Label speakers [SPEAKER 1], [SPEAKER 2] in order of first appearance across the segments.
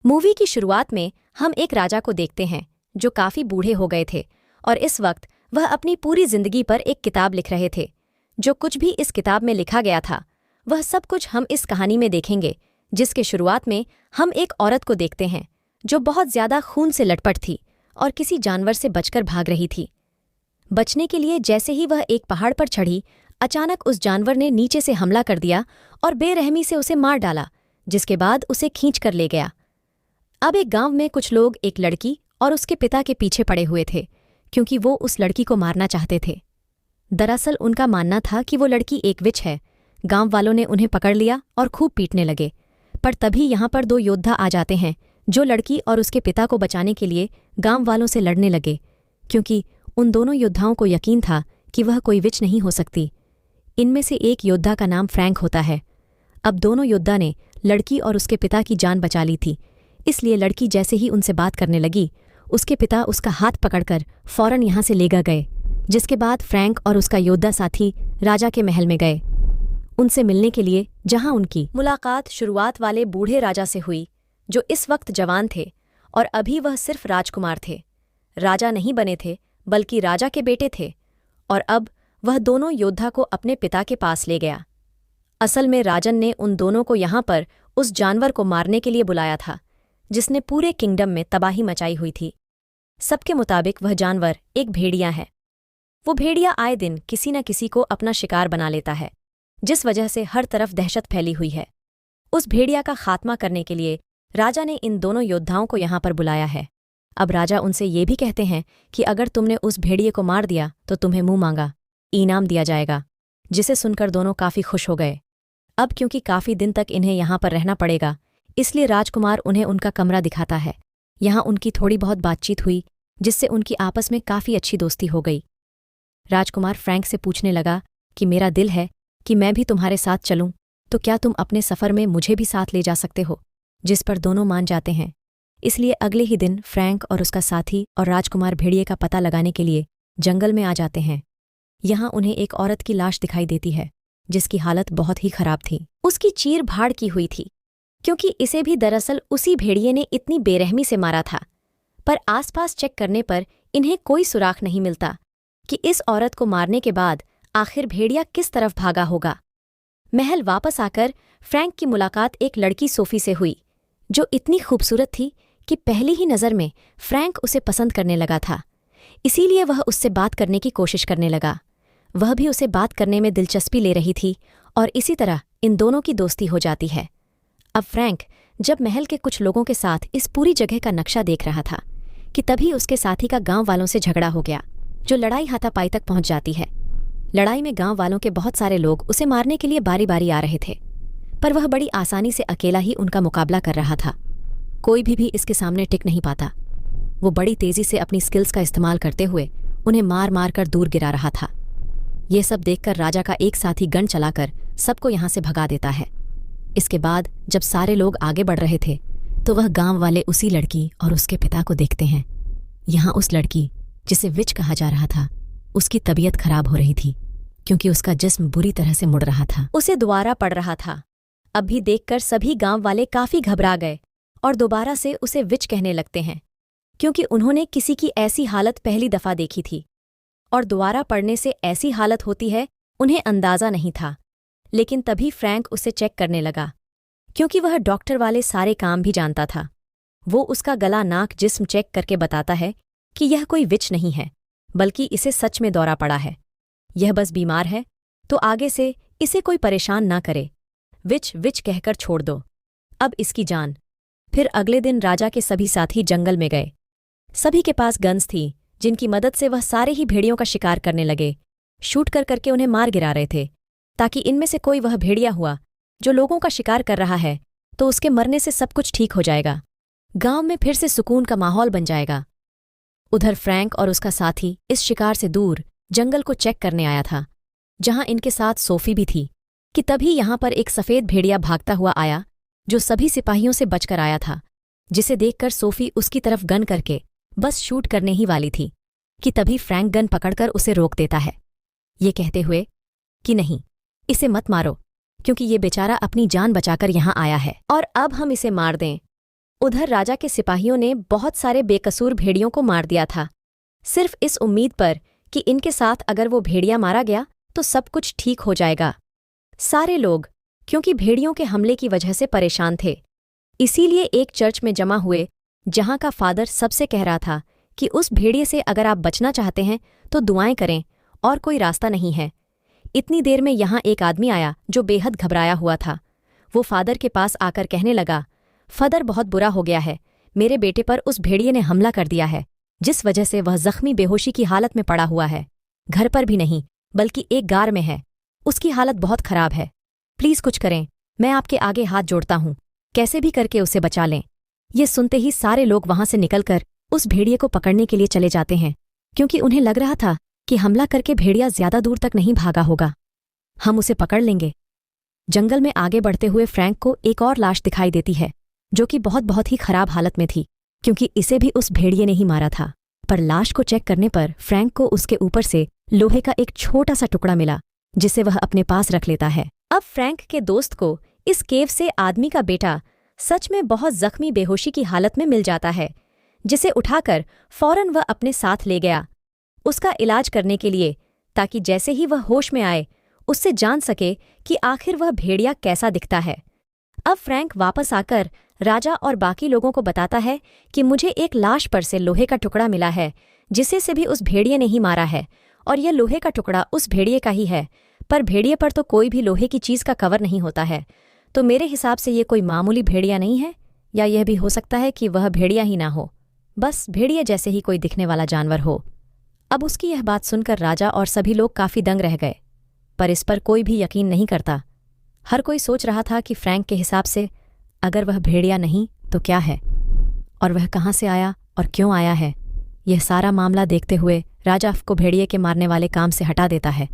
[SPEAKER 1] Movie की शुरुआत में हम एक राजा को देखते हैं जो काफी बूढ़े हो गए थे और इस वक्त वह अपनी पूरी जिंदगी पर एक किताब लिख रहे थे। जो कुछ भी इस किताब में लिखा गया था वह सब कुछ हम इस कहानी में देखेंगे, जिसके शुरुआत में हम एक औरत को देखते हैं जो बहुत ज्यादा खून से लटपट थी और किसी जानवर से बचकर भाग रही थी। बचने के लिए जैसे ही वह एक पहाड़ पर चढ़ी, अचानक उस जानवर ने नीचे से हमला कर दिया और बेरहमी से उसे मार डाला, जिसके बाद उसे खींच कर ले गया। अब एक गांव में कुछ लोग एक लड़की और उसके पिता के पीछे पड़े हुए थे, क्योंकि वो उस लड़की को मारना चाहते थे। दरअसल उनका मानना था कि वो लड़की एक विच है। गांव वालों ने उन्हें पकड़ लिया और खूब पीटने लगे, पर तभी यहाँ पर दो योद्धा आ जाते हैं जो लड़की और उसके पिता को बचाने के लिए गांव वालों से लड़ने लगे, क्योंकि उन दोनों योद्धाओं को यकीन था कि वह कोई विच नहीं हो सकती। इनमें से एक योद्धा का नाम फ्रैंक होता है। अब दोनों योद्धा ने लड़की और उसके पिता की जान बचा ली थी, इसलिए लड़की जैसे ही उनसे बात करने लगी, उसके पिता उसका हाथ पकड़कर फौरन यहाँ से ले गए, जिसके बाद फ्रैंक और उसका योद्धा साथी राजा के महल में गए उनसे मिलने के लिए, जहाँ उनकी मुलाकात शुरुआत वाले बूढ़े राजा से हुई जो इस वक्त जवान थे और अभी वह सिर्फ राजकुमार थे। राजा नहीं बने थे बल्कि राजा के बेटे थे, और अब वह दोनों योद्धा को अपने पिता के पास ले गया। असल में राजन ने उन दोनों को यहाँ पर उस जानवर को मारने के लिए बुलाया था जिसने पूरे किंगडम में तबाही मचाई हुई थी। सबके मुताबिक वह जानवर एक भेड़िया है। वो भेड़िया आए दिन किसी न किसी को अपना शिकार बना लेता है, जिस वजह से हर तरफ दहशत फैली हुई है। उस भेड़िया का खात्मा करने के लिए राजा ने इन दोनों योद्धाओं को यहाँ पर बुलाया है। अब राजा उनसे ये भी कहते हैं कि अगर तुमने उस भेड़िए को मार दिया तो तुम्हें मुंह मांगा इनाम दिया जाएगा, जिसे सुनकर दोनों काफी खुश हो गए। अब क्योंकि काफी दिन तक इन्हें यहाँ पर रहना पड़ेगा, इसलिए राजकुमार उन्हें उनका कमरा दिखाता है। यहाँ उनकी थोड़ी बहुत बातचीत हुई, जिससे उनकी आपस में काफी अच्छी दोस्ती हो गई। राजकुमार फ्रैंक से पूछने लगा कि मेरा दिल है कि मैं भी तुम्हारे साथ चलूं, तो क्या तुम अपने सफ़र में मुझे भी साथ ले जा सकते हो? जिस पर दोनों मान जाते हैं। इसलिए अगले ही दिन फ्रैंक और उसका साथी और राजकुमार भेड़िए का पता लगाने के लिए जंगल में आ जाते हैं। यहाँ उन्हें एक औरत की लाश दिखाई देती है जिसकी हालत बहुत ही खराब थी। उसकी चीर भाड़ की हुई थी, क्योंकि इसे भी दरअसल उसी भेड़िए ने इतनी बेरहमी से मारा था। पर आसपास चेक करने पर इन्हें कोई सुराख नहीं मिलता कि इस औरत को मारने के बाद आखिर भेड़िया किस तरफ भागा होगा। महल वापस आकर फ्रैंक की मुलाकात एक लड़की सोफी से हुई जो इतनी खूबसूरत थी कि पहली ही नज़र में फ्रैंक उसे पसंद करने लगा था। इसीलिए वह उससे बात करने की कोशिश करने लगा। वह भी उसे बात करने में दिलचस्पी ले रही थी और इसी तरह इन दोनों की दोस्ती हो जाती है। अब फ्रैंक जब महल के कुछ लोगों के साथ इस पूरी जगह का नक्शा देख रहा था कि तभी उसके साथी का गांव वालों से झगड़ा हो गया, जो लड़ाई हाथापाई तक पहुंच जाती है। लड़ाई में गांव वालों के बहुत सारे लोग उसे मारने के लिए बारी बारी आ रहे थे, पर वह बड़ी आसानी से अकेला ही उनका मुकाबला कर रहा था। कोई भी इसके सामने टिक नहीं पाता। वो बड़ी तेजी से अपनी स्किल्स का इस्तेमाल करते हुए उन्हें मार मार कर दूर गिरा रहा था। ये सब देखकर राजा का एक साथी गन चलाकर सबको यहाँ से भगा देता है। इसके बाद जब सारे लोग आगे बढ़ रहे थे तो वह गांव वाले उसी लड़की और उसके पिता को देखते हैं। यहाँ उस लड़की जिसे विच कहा जा रहा था, उसकी तबीयत खराब हो रही थी क्योंकि उसका जिस्म बुरी तरह से मुड़ रहा था, उसे दोबारा पड़ रहा था। अब भी देखकर सभी गांव वाले काफी घबरा गए और दोबारा से उसे विच कहने लगते हैं, क्योंकि उन्होंने किसी की ऐसी हालत पहली दफा देखी थी और दोबारा पड़ने से ऐसी हालत होती है उन्हें अंदाजा नहीं था। लेकिन तभी फ्रैंक उसे चेक करने लगा, क्योंकि वह डॉक्टर वाले सारे काम भी जानता था। वो उसका गला नाक जिस्म चेक करके बताता है कि यह कोई विच नहीं है, बल्कि इसे सच में दौरा पड़ा है। यह बस बीमार है, तो आगे से इसे कोई परेशान ना करे। विच विच कहकर छोड़ दो अब इसकी जान। फिर अगले दिन राजा के सभी साथी जंगल में गए। सभी के पास गन्स थी, जिनकी मदद से वह सारे ही भेड़ियों का शिकार करने लगे। शूट कर करके उन्हें मार गिरा रहे थे, ताकि इनमें से कोई वह भेड़िया हुआ जो लोगों का शिकार कर रहा है तो उसके मरने से सब कुछ ठीक हो जाएगा। गांव में फिर से सुकून का माहौल बन जाएगा। उधर फ्रैंक और उसका साथी इस शिकार से दूर जंगल को चेक करने आया था, जहां इनके साथ सोफी भी थी, कि तभी यहाँ पर एक सफ़ेद भेड़िया भागता हुआ आया जो सभी सिपाहियों से बचकर आया था, जिसे देखकर सोफी उसकी तरफ गन करके बस शूट करने ही वाली थी कि तभी फ्रैंक गन पकड़कर उसे रोक देता है, ये कहते हुए कि नहीं, इसे मत मारो, क्योंकि ये बेचारा अपनी जान बचाकर यहाँ आया है और अब हम इसे मार दें उधर राजा के सिपाहियों ने बहुत सारे बेकसूर भेड़ियों को मार दिया था, सिर्फ इस उम्मीद पर कि इनके साथ अगर वो भेड़िया मारा गया तो सब कुछ ठीक हो जाएगा। सारे लोग क्योंकि भेड़ियों के हमले की वजह से परेशान थे, इसीलिए एक चर्च में जमा हुए, जहां का फादर सबसे कह रहा था कि उस भेड़िए से अगर आप बचना चाहते हैं तो दुआएं करें और कोई रास्ता नहीं है। इतनी देर में यहाँ एक आदमी आया जो बेहद घबराया हुआ था। वो फादर के पास आकर कहने लगा, फादर बहुत बुरा हो गया है, मेरे बेटे पर उस भेड़िए ने हमला कर दिया है, जिस वजह से वह जख्मी बेहोशी की हालत में पड़ा हुआ है। घर पर भी नहीं बल्कि एक गार में है, उसकी हालत बहुत खराब है। प्लीज कुछ करें, मैं आपके आगे हाथ जोड़ता हूँ, कैसे भी करके उसे बचा लें। ये सुनते ही सारे लोग वहां से निकलकर उस भेड़िए को पकड़ने के लिए चले जाते हैं, क्योंकि उन्हें लग रहा था कि हमला करके भेड़िया ज्यादा दूर तक नहीं भागा होगा, हम उसे पकड़ लेंगे। जंगल में आगे बढ़ते हुए फ्रैंक को एक और लाश दिखाई देती है, जो कि बहुत ही खराब हालत में थी, क्योंकि इसे भी उस भेड़िए ने ही मारा था। पर लाश को चेक करने पर फ्रैंक को उसके ऊपर से लोहे का एक छोटा सा टुकड़ा मिला, जिसे वह अपने पास रख लेता है। अब फ्रैंक के दोस्त को इस केव से आदमी का बेटा सच में बहुत जख्मी बेहोशी की हालत में मिल जाता है, जिसे उठाकर फौरन वह अपने साथ ले गया उसका इलाज करने के लिए, ताकि जैसे ही वह होश में आए उससे जान सके कि आखिर वह भेड़िया कैसा दिखता है। अब फ्रैंक वापस आकर राजा और बाकी लोगों को बताता है कि मुझे एक लाश पर से लोहे का टुकड़ा मिला है, जिसे से भी उस भेड़िए ने ही मारा है, और यह लोहे का टुकड़ा उस भेड़िए का ही है। पर भेड़िए पर तो कोई भी लोहे की चीज का कवर नहीं होता है, तो मेरे हिसाब से ये कोई मामूली भेड़िया नहीं है, या यह भी हो सकता है कि वह भेड़िया ही ना हो, बस भेड़िए जैसे ही कोई दिखने वाला जानवर हो। अब उसकी यह बात सुनकर राजा और सभी लोग काफी दंग रह गए, पर इस पर कोई भी यकीन नहीं करता। हर कोई सोच रहा था कि फ्रैंक के हिसाब से अगर वह भेड़िया नहीं तो क्या है, और वह कहाँ से आया और क्यों आया है। यह सारा मामला देखते हुए राजा को भेड़िए के मारने वाले काम से हटा देता है,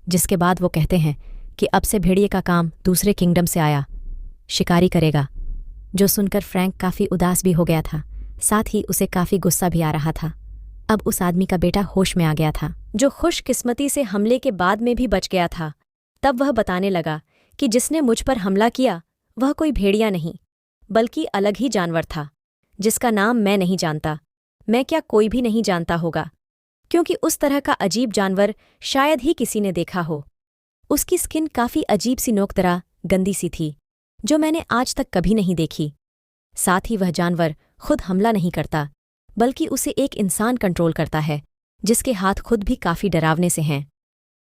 [SPEAKER 1] जिसके बाद वो कहते हैं कि अब से भेड़िए का काम दूसरे किंगडम से आया, शिकारी करेगा। जो सुनकर फ्रैंक काफी उदास भी हो गया था, साथ ही उसे काफी गुस्सा भी आ रहा था। अब उस आदमी का बेटा होश में आ गया था, जो खुशकिस्मती से हमले के बाद में भी बच गया था। तब वह बताने लगा कि जिसने मुझ पर हमला किया वह कोई भेड़िया नहीं बल्कि अलग ही जानवर था, जिसका नाम मैं नहीं जानता, मैं क्या कोई भी नहीं जानता होगा, क्योंकि उस तरह का अजीब जानवर शायद ही किसी ने देखा हो। उसकी स्किन काफी अजीब सी नोकतरा गंदी सी थी, जो मैंने आज तक कभी नहीं देखी। साथ ही वह जानवर खुद हमला नहीं करता, बल्कि उसे एक इंसान कंट्रोल करता है, जिसके हाथ खुद भी काफी डरावने से हैं।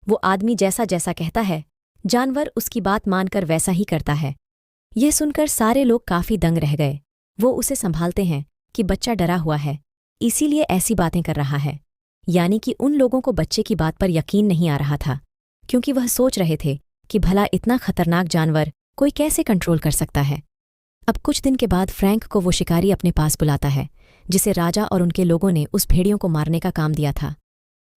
[SPEAKER 1] वो आदमी जैसा जैसा कहता है, जानवर उसकी बात मानकर वैसा ही करता है। यह सुनकर सारे लोग काफी दंग रह गए। वो उसे संभालते हैं कि बच्चा डरा हुआ है, इसीलिए ऐसी बातें कर रहा है। यानी कि उन लोगों को बच्चे की बात पर यकीन नहीं आ रहा था, क्योंकि वह सोच रहे थे कि भला इतना खतरनाक जानवर कोई कैसे कंट्रोल कर सकता है। अब कुछ दिन के बाद फ्रैंक को वो शिकारी अपने पास बुलाता है, जिसे राजा और उनके लोगों ने उस भेड़ियों को मारने का काम दिया था।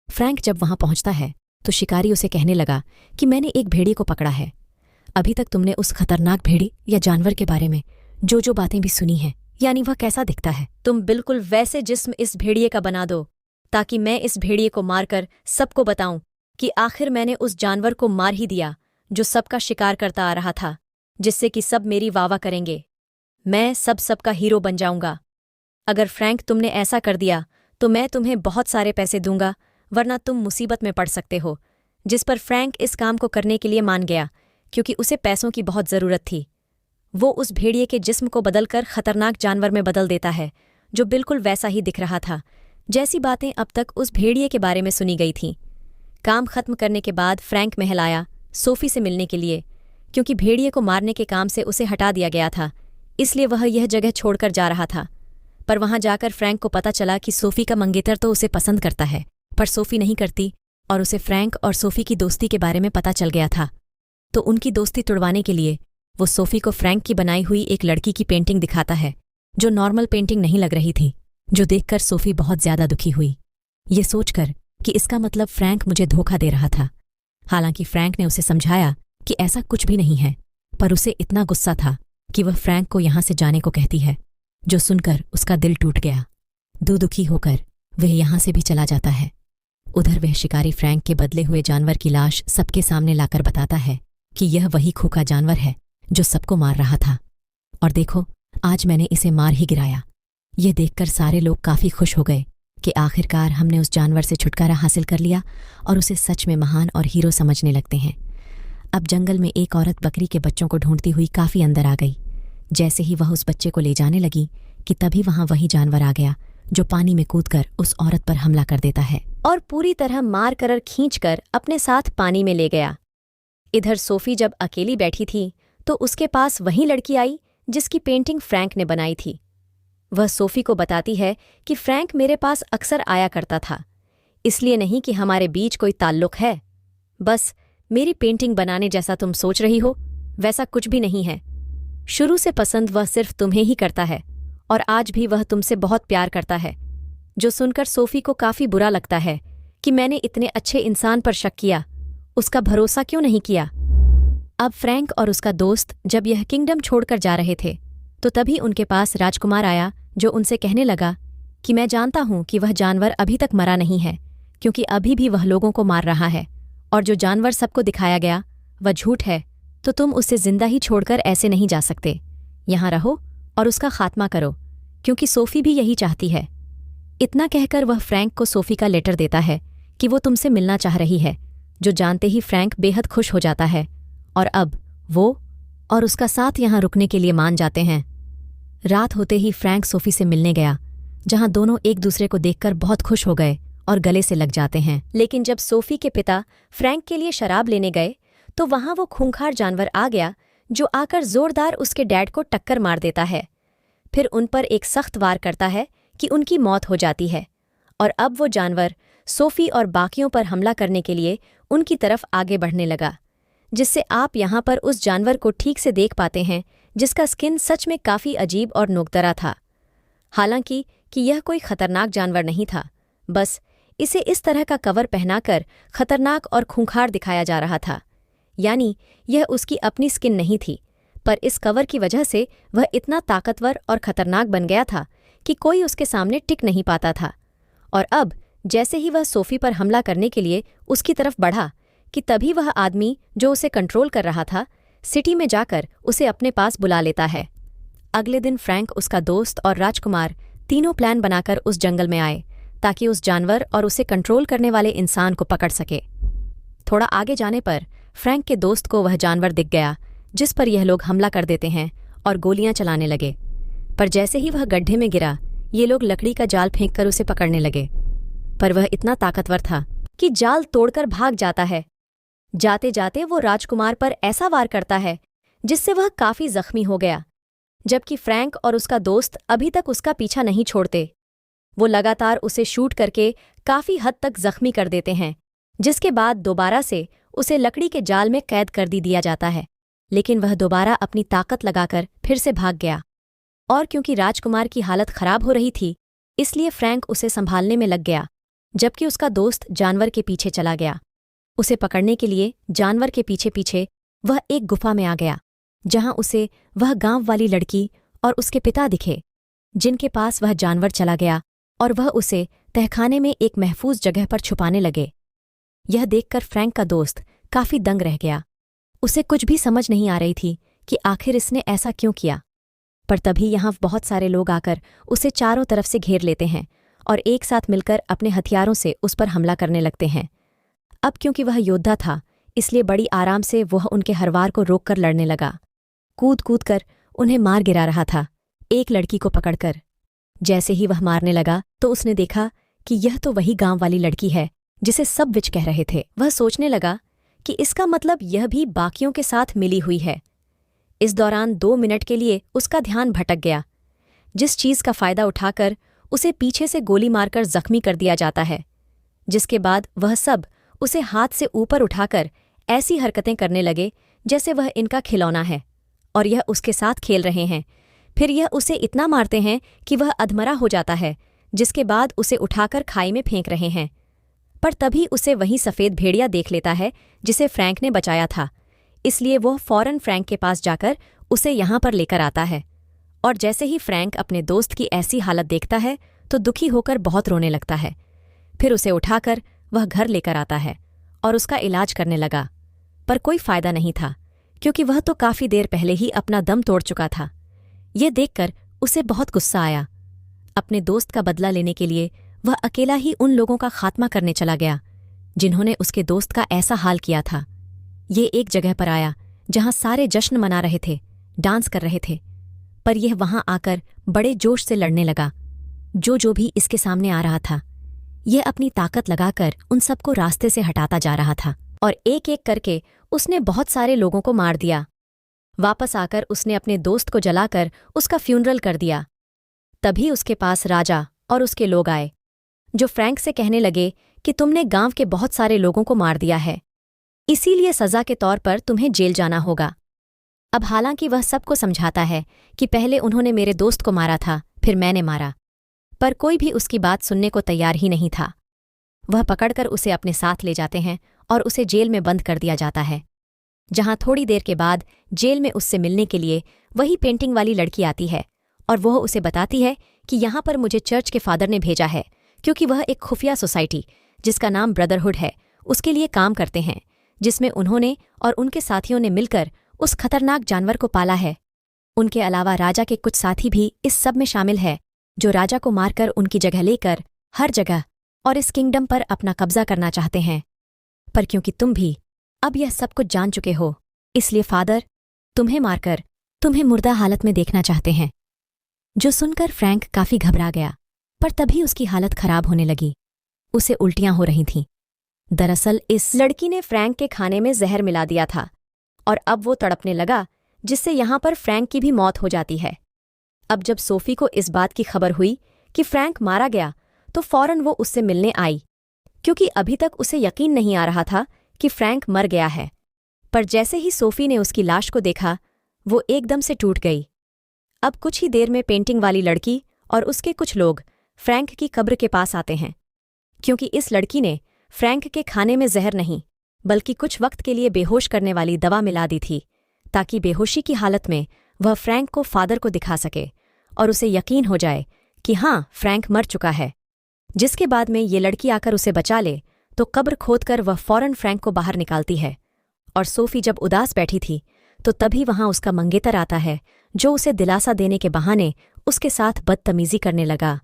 [SPEAKER 1] फ्रैंक जब वहां पहुंचता है तो शिकारी उसे कहने लगा कि मैंने एक भेड़िए को पकड़ा है। अभी तक तुमने उस खतरनाक भेड़ी या जानवर के बारे में जो बातें भी सुनी हैं, यानी वह कैसा दिखता है, तुम बिल्कुल वैसे जिस्म इस भेड़िए का बना दो, ताकि मैं इस भेड़िए को मारकर सबको बताऊं कि आखिर मैंने उस जानवर को मार ही दिया जो सबका शिकार करता आ रहा था, जिससे कि सब मेरी वाह करेंगे। मैं सबका हीरो बन जाऊंगा। अगर फ्रैंक तुमने ऐसा कर दिया तो मैं तुम्हें बहुत सारे पैसे दूंगा, वरना तुम मुसीबत में पड़ सकते हो। जिस पर फ्रैंक इस काम को करने के लिए मान गया, क्योंकि उसे पैसों की बहुत ज़रूरत थी। वो उस भेड़िए के जिस्म को बदलकर खतरनाक जानवर में बदल देता है, जो बिल्कुल वैसा ही दिख रहा था जैसी बातें अब तक उस भेड़िए के बारे में सुनी गई थीं। काम खत्म करने के बाद फ्रैंक महल आया सोफी से मिलने के लिए, क्योंकि भेड़िए को मारने के काम से उसे हटा दिया गया था, इसलिए वह यह जगह छोड़कर जा रहा था। पर वहां जाकर फ्रैंक को पता चला कि सोफी का मंगेतर तो उसे पसंद करता है, पर सोफी नहीं करती, और उसे फ्रैंक और सोफी की दोस्ती के बारे में पता चल गया था। तो उनकी दोस्ती तुड़वाने के लिए वो सोफी को फ्रैंक की बनाई हुई एक लड़की की पेंटिंग दिखाता है, जो नॉर्मल पेंटिंग नहीं लग रही थी, जो देखकर सोफी बहुत ज्यादा दुखी हुई, ये सोचकर कि इसका मतलब फ्रैंक मुझे धोखा दे रहा था। हालांकि फ्रैंक ने उसे समझाया कि ऐसा कुछ भी नहीं है, पर उसे इतना गुस्सा था कि वह फ्रैंक को यहां से जाने को कहती है, जो सुनकर उसका दिल टूट गया। दुखी होकर वह यहां से भी चला जाता है। उधर वह शिकारी फ्रैंक के बदले हुए जानवर की लाश सबके सामने लाकर बताता है कि यह वही खोखा जानवर है जो सबको मार रहा था। और देखो, आज मैंने इसे मार ही गिराया। यह देखकर सारे लोग काफ़ी खुश हो गए कि आखिरकार हमने उस जानवर से छुटकारा हासिल कर लिया और उसे सच में महान और हीरो समझने लगते हैं। अब जंगल में एक औरत बकरी के बच्चों को ढूंढती हुई काफ़ी अंदर आ गई। जैसे ही वह उस बच्चे को ले जाने लगी कि तभी वहां वही जानवर आ गया जो पानी में कूदकर उस औरत पर हमला कर देता है और पूरी तरह मार कर खींचकर अपने साथ पानी में ले गया। इधर सोफी जब अकेली बैठी थी तो उसके पास वही लड़की आई जिसकी पेंटिंग फ्रैंक ने बनाई थी। वह सोफी को बताती है कि फ्रैंक मेरे पास अक्सर आया करता था, इसलिए नहीं कि हमारे बीच कोई ताल्लुक है। बस मेरी पेंटिंग बनाने जैसा तुम सोच रही हो वैसा कुछ भी नहीं है। शुरू से पसंद वह सिर्फ तुम्हें ही करता है और आज भी वह तुमसे बहुत प्यार करता है। जो सुनकर सोफी को काफ़ी बुरा लगता है कि मैंने इतने अच्छे इंसान पर शक किया, उसका भरोसा क्यों नहीं किया। अब फ्रैंक और उसका दोस्त जब यह किंगडम छोड़कर जा रहे थे तो तभी उनके पास राजकुमार आया जो उनसे कहने लगा कि मैं जानता हूं कि वह जानवर अभी तक मरा नहीं है, क्योंकि अभी भी वह लोगों को मार रहा है, और जो जानवर सबको दिखाया गया वह झूठ है, तो तुम उसे जिंदा ही छोड़कर ऐसे नहीं जा सकते। यहाँ रहो और उसका खात्मा करो, क्योंकि सोफी भी यही चाहती है। इतना कहकर वह फ्रैंक को सोफी का लेटर देता है कि वो तुमसे मिलना चाह रही है, जो जानते ही फ्रैंक बेहद खुश हो जाता है और अब वो और उसका साथ यहाँ रुकने के लिए मान जाते हैं। रात होते ही फ्रैंक सोफी से मिलने गया, जहाँ दोनों एक दूसरे को देखकर बहुत खुश हो गए और गले से लग जाते हैं। लेकिन जब सोफी के पिता फ्रैंक के लिए शराब लेने गए तो वहां वो खूंखार जानवर आ गया जो आकर जोरदार उसके डैड को टक्कर मार देता है। फिर उन पर एक सख्त वार करता है कि उनकी मौत हो जाती है, और अब वो जानवर सोफी और बाकियों पर हमला करने के लिए उनकी तरफ आगे बढ़ने लगा, जिससे आप यहाँ पर उस जानवर को ठीक से देख पाते हैं जिसका स्किन सच में काफ़ी अजीब और नोकदरा था। हालांकि कि यह कोई खतरनाक जानवर नहीं था, बस इसे इस तरह का कवर पहनाकर खतरनाक और खूंखार दिखाया जा रहा था। यानी यह उसकी अपनी स्किन नहीं थी, पर इस कवर की वजह से वह इतना ताकतवर और खतरनाक बन गया था कि कोई उसके सामने टिक नहीं पाता था। और अब जैसे ही वह सोफी पर हमला करने के लिए उसकी तरफ बढ़ा कि तभी वह आदमी जो उसे कंट्रोल कर रहा था सिटी में जाकर उसे अपने पास बुला लेता है। अगले दिन फ्रैंक, उसका दोस्त और राजकुमार तीनों प्लान बनाकर उस जंगल में आए ताकि उस जानवर और उसे कंट्रोल करने वाले इंसान को पकड़ सके। थोड़ा आगे जाने पर फ्रैंक के दोस्त को वह जानवर दिख गया जिस पर यह लोग हमला कर देते हैं और गोलियां चलाने लगे। पर जैसे ही वह गड्ढे में गिरा, ये लोग लकड़ी का जाल फेंककर उसे पकड़ने लगे, पर वह इतना ताकतवर था कि जाल तोड़कर भाग जाता है। जाते जाते वो राजकुमार पर ऐसा वार करता है जिससे वह काफी जख्मी हो गया, जबकि फ्रैंक और उसका दोस्त अभी तक उसका पीछा नहीं छोड़ते। वो लगातार उसे शूट करके काफी हद तक जख्मी कर देते हैं, जिसके बाद दोबारा से उसे लकड़ी के जाल में कैद कर दिया जाता है। लेकिन वह दोबारा अपनी ताकत लगाकर फिर से भाग गया, और क्योंकि राजकुमार की हालत खराब हो रही थी इसलिए फ्रैंक उसे संभालने में लग गया, जबकि उसका दोस्त जानवर के पीछे चला गया। उसे पकड़ने के लिए जानवर के पीछे पीछे वह एक गुफा में आ गया, जहां उसे वह गांव वाली लड़की और उसके पिता दिखे, जिनके पास वह जानवर चला गया, और वह उसे तहखाने में एक महफूज जगह पर छुपाने लगे। यह देखकर फ्रैंक का दोस्त काफी दंग रह गया। उसे कुछ भी समझ नहीं आ रही थी कि आखिर इसने ऐसा क्यों किया। पर तभी यहाँ बहुत सारे लोग आकर उसे चारों तरफ से घेर लेते हैं और एक साथ मिलकर अपने हथियारों से उस पर हमला करने लगते हैं। अब क्योंकि वह योद्धा था इसलिए बड़ी आराम से वह उनके हर वार को रोककर लड़ने लगा, कूद कूद कर उन्हें मार गिरा रहा था, एक लड़की को पकड़कर। जैसे ही वह मारने लगा तो उसने देखा कि यह तो वही गांव वाली लड़की है जिसे सब विच कह रहे थे। वह सोचने लगा कि इसका मतलब यह भी बाकियों के साथ मिली हुई है। इस दौरान 2 मिनट के लिए उसका ध्यान भटक गया, जिस चीज का फायदा उठाकर उसे पीछे से गोली मारकर जख्मी कर दिया जाता है, जिसके बाद वह सब उसे हाथ से ऊपर उठाकर ऐसी हरकतें करने लगे जैसे वह इनका खिलौना है और यह उसके साथ खेल रहे हैं। फिर यह उसे इतना मारते हैं कि वह अधमरा हो जाता है, जिसके बाद उसे उठाकर खाई में फेंक रहे हैं। पर तभी उसे वही सफ़ेद भेड़िया देख लेता है जिसे फ्रैंक ने बचाया था, इसलिए वह फौरन फ्रैंक के पास जाकर उसे यहाँ पर लेकर आता है। और जैसे ही फ्रैंक अपने दोस्त की ऐसी हालत देखता है तो दुखी होकर बहुत रोने लगता है। फिर उसे उठाकर वह घर लेकर आता है और उसका इलाज करने लगा, पर कोई फायदा नहीं था, क्योंकि वह तो काफ़ी देर पहले ही अपना दम तोड़ चुका था। ये देखकर उसे बहुत गुस्सा आया। अपने दोस्त का बदला लेने के लिए वह अकेला ही उन लोगों का खात्मा करने चला गया जिन्होंने उसके दोस्त का ऐसा हाल किया था। ये एक जगह पर आया जहां सारे जश्न मना रहे थे, डांस कर रहे थे, पर यह वहां आकर बड़े जोश से लड़ने लगा। जो भी इसके सामने आ रहा था, यह अपनी ताकत लगाकर उन सबको रास्ते से हटाता जा रहा था और एक एक करके उसने बहुत सारे लोगों को मार दिया। वापस आकर उसने अपने दोस्त को जलाकर उसका फ्यूनरल कर दिया। तभी उसके पास राजा और उसके लोग आए, जो फ्रैंक से कहने लगे कि तुमने गांव के बहुत सारे लोगों को मार दिया है, इसीलिए सजा के तौर पर तुम्हें जेल जाना होगा। अब हालांकि वह सबको समझाता है कि पहले उन्होंने मेरे दोस्त को मारा था, फिर मैंने मारा, पर कोई भी उसकी बात सुनने को तैयार ही नहीं था। वह पकड़कर उसे अपने साथ ले जाते हैं और उसे जेल में बंद कर दिया जाता है, जहां थोड़ी देर के बाद जेल में उससे मिलने के लिए वही पेंटिंग वाली लड़की आती है और वह उसे बताती है कि यहाँ पर मुझे चर्च के फादर ने भेजा है, क्योंकि वह एक खुफिया सोसाइटी जिसका नाम ब्रदरहुड है उसके लिए काम करते हैं, जिसमें उन्होंने और उनके साथियों ने मिलकर उस खतरनाक जानवर को पाला है। उनके अलावा राजा के कुछ साथी भी इस सब में शामिल है, जो राजा को मारकर उनकी जगह लेकर हर जगह और इस किंगडम पर अपना कब्जा करना चाहते हैं। पर क्योंकि तुम भी अब यह सब कुछ जान चुके हो, इसलिए फादर तुम्हें मारकर तुम्हें मुर्दा हालत में देखना चाहते हैं। जो सुनकर फ्रैंक काफी घबरा गया, पर तभी उसकी हालत खराब होने लगी। उसे उल्टियां हो रही थीं। दरअसल इस लड़की ने फ्रैंक के खाने में जहर मिला दिया था और अब वो तड़पने लगा, जिससे यहां पर फ्रैंक की भी मौत हो जाती है। अब जब सोफी को इस बात की खबर हुई कि फ्रैंक मारा गया, तो फौरन वो उससे मिलने आई, क्योंकि अभी तक उसे यकीन नहीं आ रहा था कि फ्रैंक मर गया है। पर जैसे ही सोफी ने उसकी लाश को देखा, वो एकदम से टूट गई। अब कुछ ही देर में पेंटिंग वाली लड़की और उसके कुछ लोग फ्रैंक की कब्र के पास आते हैं, क्योंकि इस लड़की ने फ्रैंक के खाने में जहर नहीं बल्कि कुछ वक्त के लिए बेहोश करने वाली दवा मिला दी थी, ताकि बेहोशी की हालत में वह फ्रैंक को फादर को दिखा सके और उसे यकीन हो जाए कि हाँ, फ्रैंक मर चुका है। जिसके बाद में ये लड़की आकर उसे बचा ले, तो कब्र खोदकर वह फौरन फ्रैंक को बाहर निकालती है। और सोफी जब उदास बैठी थी, तो तभी वहां उसका मंगेतर आता है, जो उसे दिलासा देने के बहाने उसके साथ बदतमीजी करने लगा।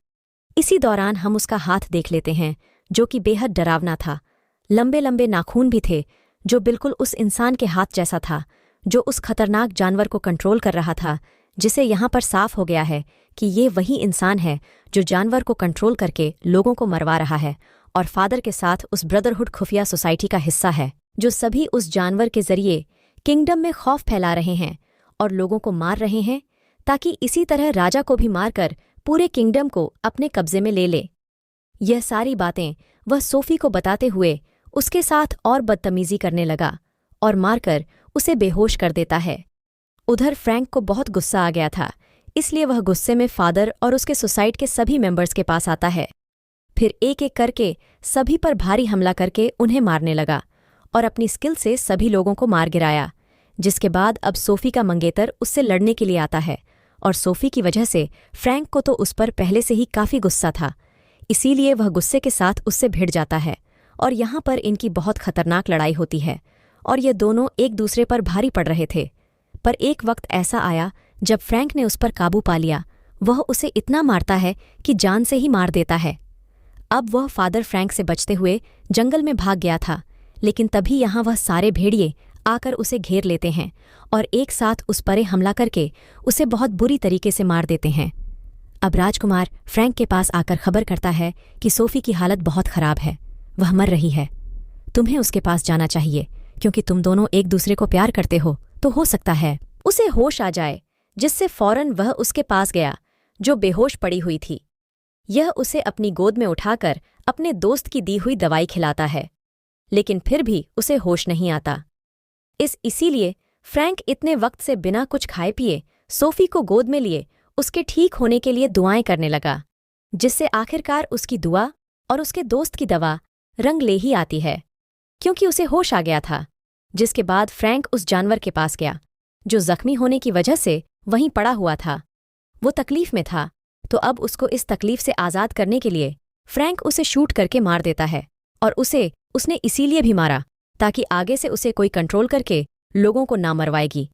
[SPEAKER 1] इसी दौरान हम उसका हाथ देख लेते हैं, जो कि बेहद डरावना था। लंबे लंबे नाखून भी थे, जो बिल्कुल उस इंसान के हाथ जैसा था, जो उस खतरनाक जानवर को कंट्रोल कर रहा था, जिसे यहाँ पर साफ हो गया है कि ये वही इंसान है जो जानवर को कंट्रोल करके लोगों को मरवा रहा है और फादर के साथ उस ब्रदरहुड खुफिया सोसाइटी का हिस्सा है, जो सभी उस जानवर के जरिए किंगडम में खौफ फैला रहे हैं और लोगों को मार रहे हैं, ताकि इसी तरह राजा को भी मारकर पूरे किंगडम को अपने कब्जे में ले ले। यह सारी बातें वह सोफी को बताते हुए उसके साथ और बदतमीजी करने लगा और मारकर उसे बेहोश कर देता है। उधर फ्रैंक को बहुत गुस्सा आ गया था, इसलिए वह गुस्से में फादर और उसके सोसाइटी के सभी मेंबर्स के पास आता है। फिर एक एक करके सभी पर भारी हमला करके उन्हें मारने लगा और अपनी स्किल से सभी लोगों को मार गिराया। जिसके बाद अब सोफी का मंगेतर उससे लड़ने के लिए आता है और सोफी की वजह से फ्रैंक को तो उस पर पहले से ही काफी गुस्सा था, इसीलिए वह गुस्से के साथ उससे भिड़ जाता है और यहाँ पर इनकी बहुत खतरनाक लड़ाई होती है और ये दोनों एक दूसरे पर भारी पड़ रहे थे। पर एक वक्त ऐसा आया जब फ्रैंक ने उस पर काबू पा लिया। वह उसे इतना मारता है कि जान से ही मार देता है। अब वह फादर फ्रैंक से बचते हुए जंगल में भाग गया था, लेकिन तभी यहाँ वह सारे भेड़िए आकर उसे घेर लेते हैं और एक साथ उस पर हमला करके उसे बहुत बुरी तरीके से मार देते हैं। अब राजकुमार फ्रैंक के पास आकर खबर करता है कि सोफी की हालत बहुत खराब है, वह मर रही है। तुम्हें उसके पास जाना चाहिए, क्योंकि तुम दोनों एक दूसरे को प्यार करते हो, तो हो सकता है उसे होश आ जाए, जिससे फौरन वह उसके पास गया जो बेहोश पड़ी हुई थी। यह उसे अपनी गोद में उठाकर अपने दोस्त की दी हुई दवाई खिलाता है, लेकिन फिर भी उसे होश नहीं आता। इसीलिए फ्रैंक इतने वक्त से बिना कुछ खाए पिए सोफी को गोद में लिए उसके ठीक होने के लिए दुआएं करने लगा, जिससे आखिरकार उसकी दुआ और उसके दोस्त की दवा रंग ले ही आती है, क्योंकि उसे होश आ गया था। जिसके बाद फ्रैंक उस जानवर के पास गया जो जख्मी होने की वजह से वहीं पड़ा हुआ था। वो तकलीफ में था, तो अब उसको इस तकलीफ से आज़ाद करने के लिए फ्रैंक उसे शूट करके मार देता है और उसने इसीलिए भी मारा ताकि आगे से उसे कोई कंट्रोल करके लोगों को ना मरवाएगी।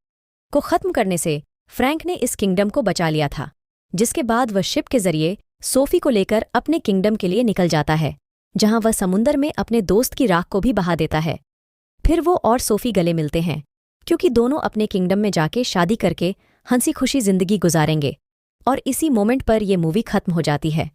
[SPEAKER 1] को खत्म करने से फ्रैंक ने इस किंगडम को बचा लिया था, जिसके बाद वह शिप के जरिए सोफी को लेकर अपने किंगडम के लिए निकल जाता है, जहां वह समुंदर में अपने दोस्त की राख को भी बहा देता है। फिर वो और सोफी गले मिलते हैं, क्योंकि दोनों अपने किंगडम में जाके शादी करके हंसी खुशी जिंदगी गुजारेंगे। और इसी मोमेंट पर ये मूवी खत्म हो जाती है।